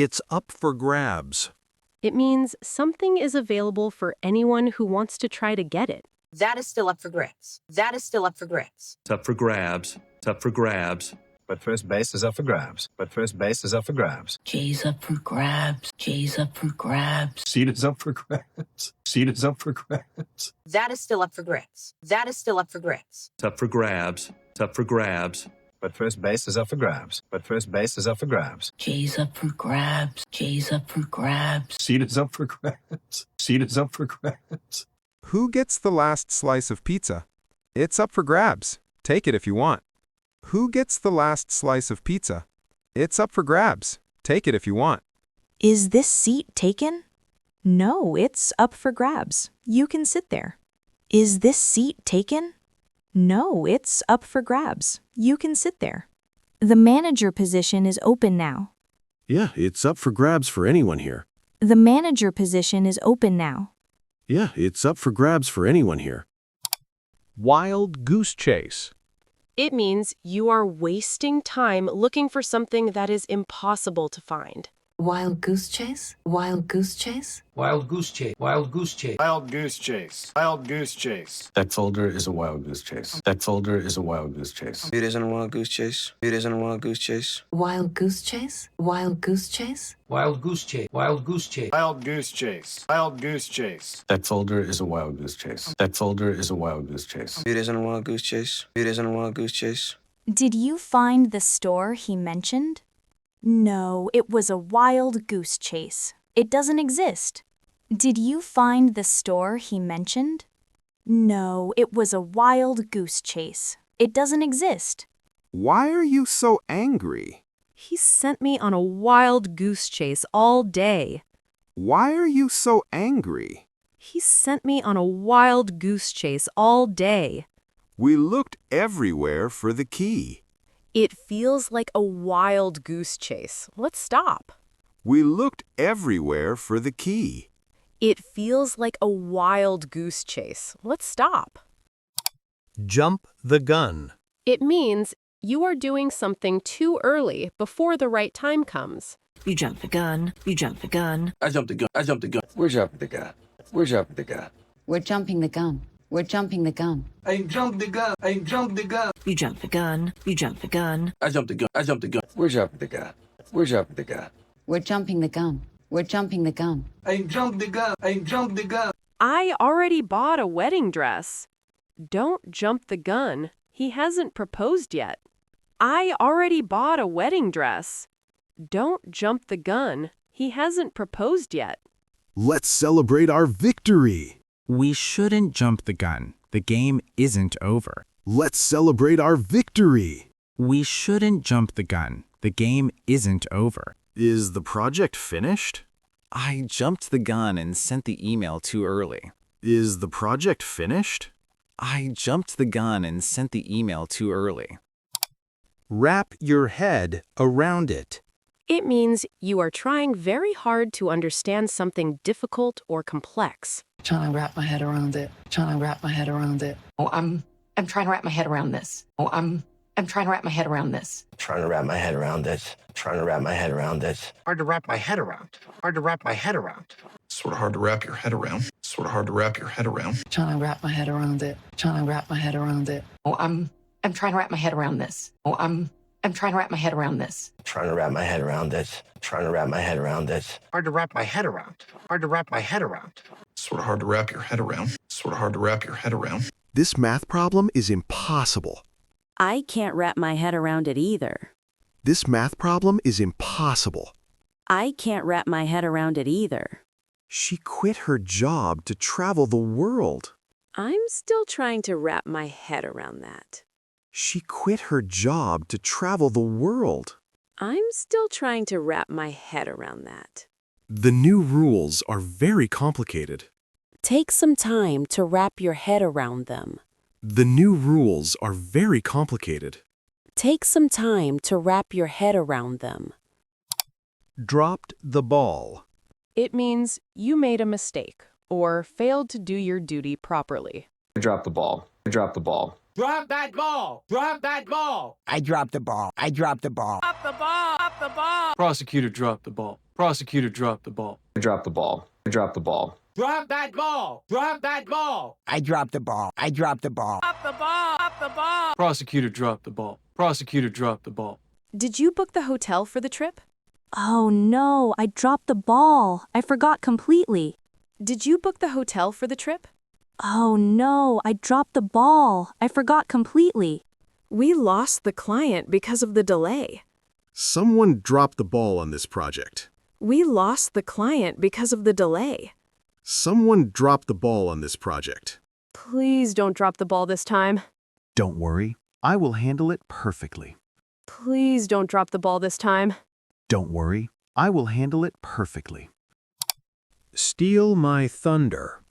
It's up for grabs. It means something is available for anyone who wants to try to get it. That is still up for grabs. That is still up for grabs. It's up for grabs. It's up for grabs. But first base is up for grabs. But first base is up for grabs. J's up for grabs. J's up for grabs. Seat is up for grabs. Seat is up for grabs. That is still up for grabs. That is still up for grabs. It's up for grabs. It's up for grabs. But first base is up for grabs. But first base is up for grabs. J's up for grabs. J's up for grabs. Seat is up for grabs. Seat is up for grabs. Who gets the last slice of pizza? It's up for grabs. Take it if you want. Who gets the last slice of pizza? It's up for grabs. Take it if you want. Is this seat taken? No, it's up for grabs. You can sit there. Is this seat taken? No, it's up for grabs. You can sit there. The manager position is open now. Yeah, it's up for grabs for anyone here. The manager position is open now. Yeah, it's up for grabs for anyone here. Wild goose chase. It means you are wasting time looking for something that is impossible to find. Wild goose chase? Wild goose chase? Wild goose chase. Wild goose chase. Wild goose chase. Wild goose chase. That folder is a wild goose chase. That folder is a wild goose chase. It isn't a wild goose chase. It isn't a wild goose chase. Wild goose chase? Wild goose chase? Wild goose chase. Wild goose chase. Wild goose chase. Wild goose chase. That folder is a wild goose chase. That folder is a wild goose chase. It isn't a wild goose chase. It isn't a wild goose chase. Did you find the store he mentioned? No, it was a wild goose chase. It doesn't exist. Did you find the store he mentioned? No, it was a wild goose chase. It doesn't exist. Why are you so angry? He sent me on a wild goose chase all day. Why are you so angry? He sent me on a wild goose chase all day. We looked everywhere for the key. It feels like a wild goose chase. Let's stop. We looked everywhere for the key. It feels like a wild goose chase. Let's stop. Jump the gun. It means you are doing something too early before the right time comes. You jumped the gun. You jumped the gun. I jumped the gun. I jumped the gun. We're jumping the gun. We're jumping the gun. We're jumping the gun. We're jumping the gun. I jumped the gun. I jumped the gun. You jumped the gun. You jumped the gun. I jumped the gun. I jumped the gun. We're jumping the gun. We're jumping the gun. We're jumping the gun. We're jumping the gun. I jumped the gun. I jumped the gun. I already bought a wedding dress. Don't jump the gun. He hasn't proposed yet. I already bought a wedding dress. Don't jump the gun. He hasn't proposed yet. Let's celebrate our victory. We shouldn't jump the gun. The game isn't over. Let's celebrate our victory. We shouldn't jump the gun. The game isn't over. Is the project finished? I jumped the gun and sent the email too early. Is the project finished? I jumped the gun and sent the email too early. Wrap your head around it. It means you are trying very hard to understand something difficult or complex. Trying to wrap my head around it. Trying to wrap my head around it. Oh, I'm trying to wrap my head around this. Oh, I'm trying to wrap my head around this. Trying to wrap my head around this. Trying to wrap my head around this. Hard to wrap my head around. Hard to wrap my head around. Sort of hard to wrap your head around. Sort of hard to wrap your head around. Trying to wrap my head around it. Trying to wrap my head around it. Oh, I'm trying to wrap my head around this. Oh, I'm trying to wrap my head around this. Trying to wrap my head around this. Trying to wrap my head around this. Hard to wrap my head around. Hard to wrap my head around. Sort of hard to wrap your head around. Sort of hard to wrap your head around. This math problem is impossible. I can't wrap my head around it either. This math problem is impossible. I can't wrap my head around it either. She quit her job to travel the world. I'm still trying to wrap my head around that. She quit her job to travel the world. I'm still trying to wrap my head around that. The new rules are very complicated. Take some time to wrap your head around them. The new rules are very complicated. Take some time to wrap your head around them. Dropped the ball. It means you made a mistake or failed to do your duty properly. I dropped the ball. I dropped the ball. Drop that ball. Drop that ball. I dropped the ball. I dropped the ball. Drop the ball. Drop the ball. Prosecutor dropped the ball. Prosecutor dropped the ball. I dropped the ball. I dropped the ball. Drop that ball. Drop that ball. I dropped the ball. I dropped the ball. Drop the ball. Drop the ball. Prosecutor dropped the ball. Prosecutor dropped the ball. Did you book the hotel for the trip? Oh no, I dropped the ball. I forgot completely. Did you book the hotel for the trip? Oh no, I dropped the ball. I forgot completely. We lost the client because of the delay. Someone dropped the ball on this project. We lost the client because of the delay. Someone dropped the ball on this project. Please don't drop the ball this time. Don't worry, I will handle it perfectly. Please don't drop the ball this time. Don't worry, I will handle it perfectly. Steal my thunder.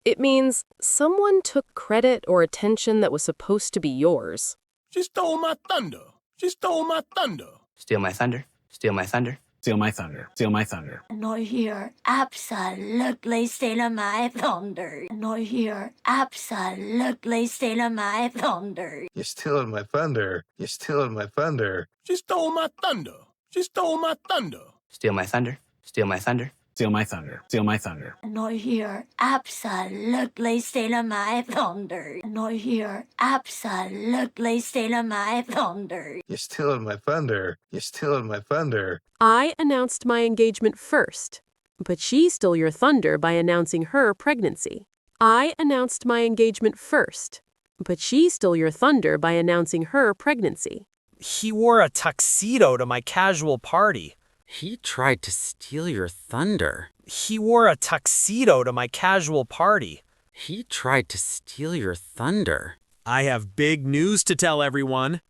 It means someone took credit or attention that was supposed to be yours. She stole my thunder. She stole my thunder. Steal my thunder. Steal my thunder. Steal my thunder. Steal my thunder. Not here. Absolutely stealing my thunder. Not here. Absolutely stealing my thunder. You're stealing my thunder. You're stealing my thunder. She stole my thunder. She stole my thunder. Steal my thunder. Steal my thunder. Steal my thunder. Steal my thunder. Not here. Absolutely stealing my thunder. Not here. Absolutely stealing my thunder. You're stealing my thunder. You're stealing my thunder. I announced my engagement first, but she stole your thunder by announcing her pregnancy. I announced my engagement first, but she stole your thunder by announcing her pregnancy. He wore a tuxedo to my casual party. He tried to steal your thunder. He wore a tuxedo to my casual party. He tried to steal your thunder. I have big news to tell everyone.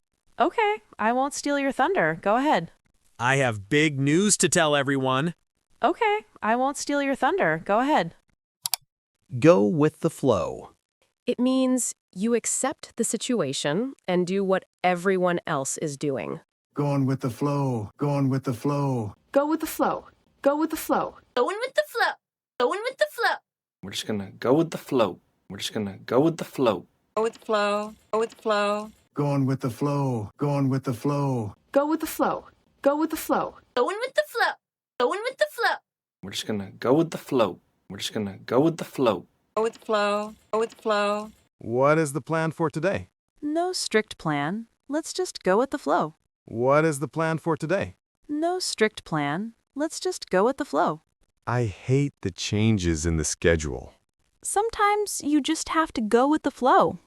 Okay, I won't steal your thunder. Go ahead. I have big news to tell everyone. Okay, I won't steal your thunder. Go ahead. Go with the flow. It means you accept the situation and do what everyone else is doing. Going with the flow. Going with the flow. Go with the flow. Go with the flow. Going with the flow. Going with the flow. We're just gonna go with the flow. We're just gonna go with the flow. Go with the flow. Go with the flow. Going with the flow. Going with the flow. Go with the flow. Go with the flow. Going with the flow. Going with the flow. We're just gonna go with the flow. We're just gonna go with the flow. Go with the flow. Go with the flow. What is the plan for today? No strict plan. Let's just go with the flow. What is the plan for today? No strict plan. Let's just go with the flow. I hate the changes in the schedule. Sometimes you just have to go with the flow.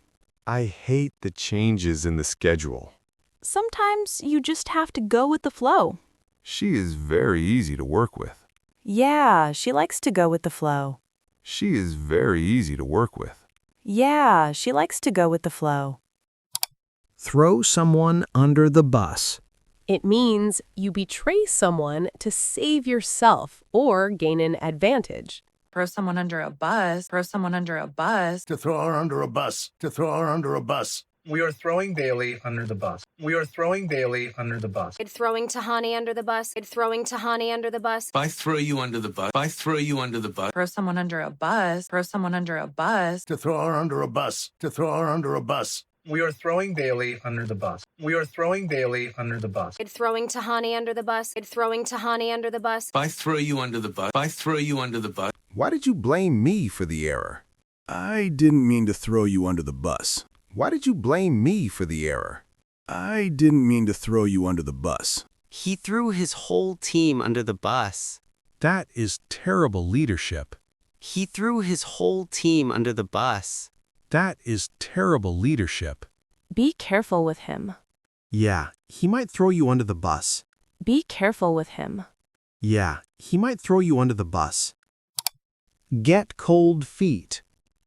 I hate the changes in the schedule. Sometimes you just have to go with the flow. She is very easy to work with. Yeah, she likes to go with the flow. She is very easy to work with. Yeah, she likes to go with the flow. Throw someone under the bus. It means you betray someone to save yourself or gain an advantage. Throw someone under a bus. Throw someone under a bus. To throw her under a bus. To throw her under a bus. We are throwing Bailey under the bus. We are throwing Bailey under the bus. It's throwing Tahani under the bus. It's throwing Tahani under the bus. If I throw you under the bus. If I throw you under the bus. Throw someone under a bus. Throw someone under a bus. To throw her under a bus. To throw her under a bus. We are throwing Bailey under the bus. We are throwing Bailey under the bus. It's throwing Tahani under the bus. It's throwing Tahani under the bus. If I throw you under the bus. If I throw you under the bus. Why did you blame me for the error? I didn't mean to throw you under the bus. Why did you blame me for the error? I didn't mean to throw you under the bus. He threw his whole team under the bus. That is terrible leadership. He threw his whole team under the bus. That is terrible leadership. Be careful with him. Yeah, he might throw you under the bus. Be careful with him. Yeah, he might throw you under the bus. Get cold feet.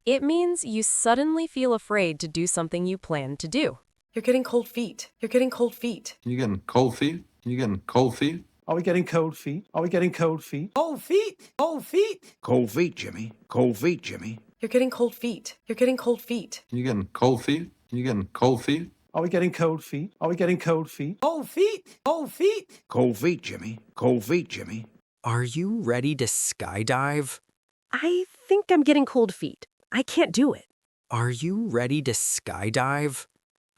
It means you suddenly feel afraid to do something you planned to do. You're getting cold feet. You're getting cold feet. You getting cold feet? You getting cold feet? Are we getting cold feet? Are we getting cold feet? Cold feet. Cold feet. Cold feet, Jimmy. Cold feet, Jimmy. You're getting cold feet. You're getting cold feet. You getting cold feet? You getting cold feet? Are we getting cold feet? Are we getting cold feet? Cold feet. Cold feet. Cold feet, Jimmy. Cold feet, Jimmy. Are you ready to skydive? I think I'm getting cold feet. I can't do it. Are you ready to skydive?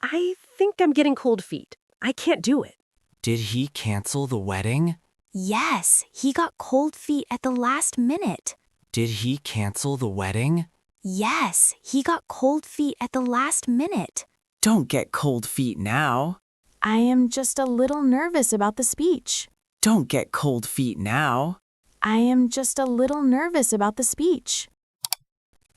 I think I'm getting cold feet. I can't do it. Did he cancel the wedding? Yes, he got cold feet at the last minute. Did he cancel the wedding? Yes, he got cold feet at the last minute. Don't get cold feet now. I am just a little nervous about the speech. Don't get cold feet now. I am just a little nervous about the speech.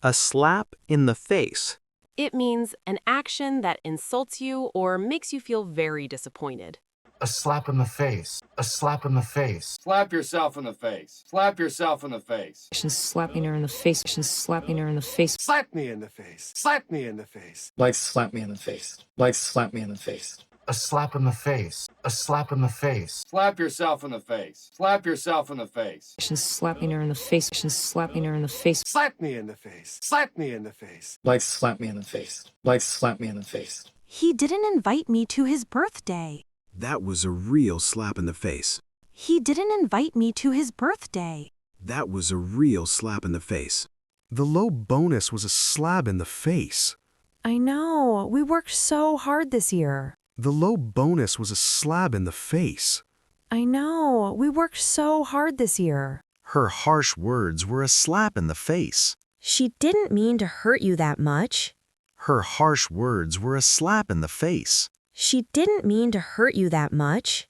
A slap in the face. It means an action that insults you or makes you feel very disappointed. A slap in the face. A slap in the face. Slap yourself in the face. Slap yourself in the face. She's slapping her in the face. She's slapping her in the face. Slap me in the face. Slap me in the face. Like slap me in the face. Like slap me in the face. A slap in the face. A slap in the face. Slap yourself in the face. Slap yourself in the face. She's slapping her in the face. She's slapping her in the face. Slap me in the face. Slap me in the face. Like slap me in the face. Like slap me in the face. He didn't invite me to his birthday. That was a real slap in the face. He didn't invite me to his birthday. That was a real slap in the face. The low bonus was a slap in the face. I know. We worked so hard this year. The low bonus was a slap in the face. I know. We worked so hard this year. Her harsh words were a slap in the face. She didn't mean to hurt you that much. Her harsh words were a slap in the face. She didn't mean to hurt you that much.